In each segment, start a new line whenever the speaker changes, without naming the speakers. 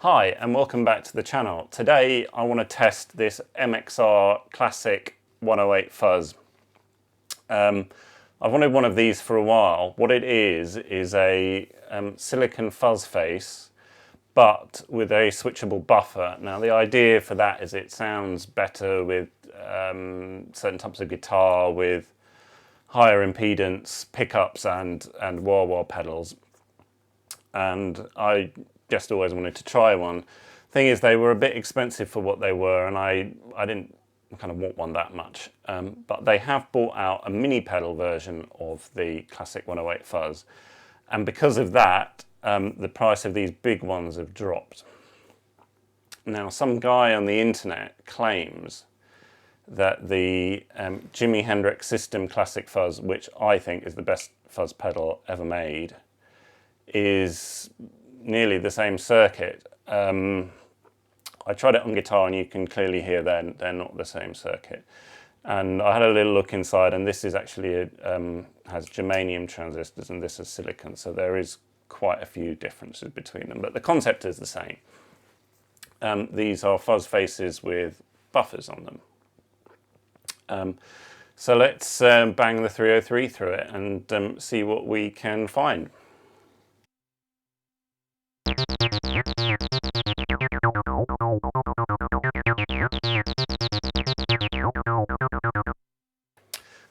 Hi and welcome back to the channel. Today I want to test this MXR Classic 108 Fuzz. I've wanted one of these for a while. What it is a silicon fuzz face, but with a switchable buffer. Now the idea for that is it sounds better with certain types of guitar with higher impedance pickups and wah-wah pedals. And I just always wanted to try one. Thing is, they were a bit expensive for what they were, and I didn't kind of want one that much. But they have brought out a mini pedal version of the Classic 108 Fuzz, and because of that, the price of these big ones have dropped. Now, some guy on the internet claims that the Jimi Hendrix System Classic Fuzz, which I think is the best fuzz pedal ever made, is nearly the same circuit. I tried it on guitar and you can clearly hear they're not the same circuit. And I had a little look inside, and this is actually has germanium transistors and this is silicon, so there is quite a few differences between them, but the concept is the same. These are fuzz faces with buffers on them. So let's bang the 303 through it and see what we can find.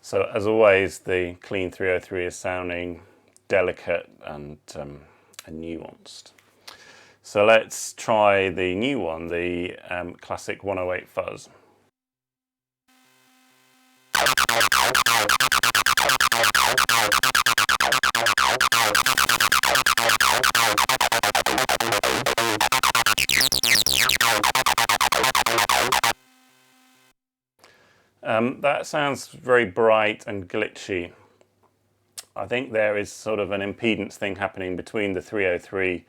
So as always, the clean 303 is sounding delicate and nuanced. So let's try the new one, the Classic 108 Fuzz. That sounds very bright and glitchy. I think there is sort of an impedance thing happening between the 303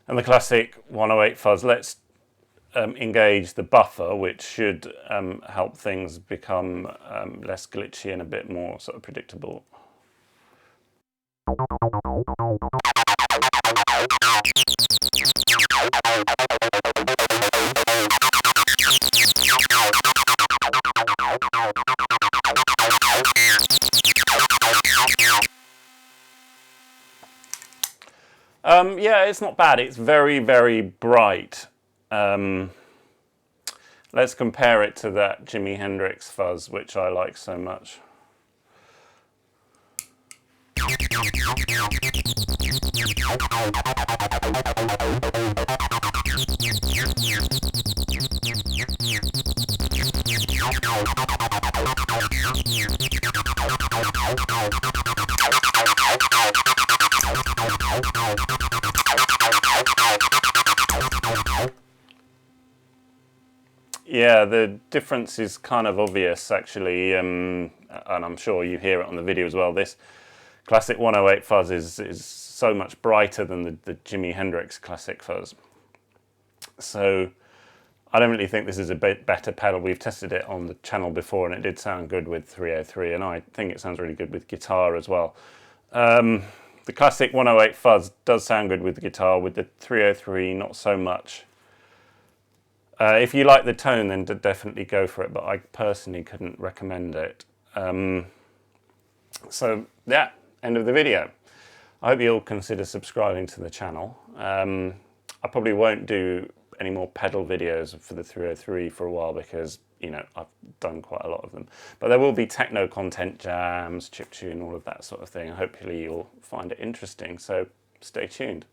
and the Classic 108 Fuzz. Let's engage the buffer, which should help things become less glitchy and a bit more sort of predictable. Yeah, it's not bad. It's very, very bright. Let's compare it to that Jimi Hendrix Fuzz, which I like so much. Yeah, the difference is kind of obvious actually, and I'm sure you hear it on the video as well. This Classic 108 Fuzz is so much brighter than the Jimi Hendrix Classic Fuzz. So I don't really think this is a bit better pedal. We've tested it on the channel before and it did sound good with 303, and I think it sounds really good with guitar as well. The Classic 108 Fuzz does sound good with the guitar, with the 303 not so much. If you like the tone, then definitely go for it, but I personally couldn't recommend it. So yeah, end of the video. I hope you'll consider subscribing to the channel. I probably won't do any more pedal videos for the 303 for a while because, you know, I've done quite a lot of them. But there will be techno content, jams, chiptune, all of that sort of thing. Hopefully you'll find it interesting, so stay tuned.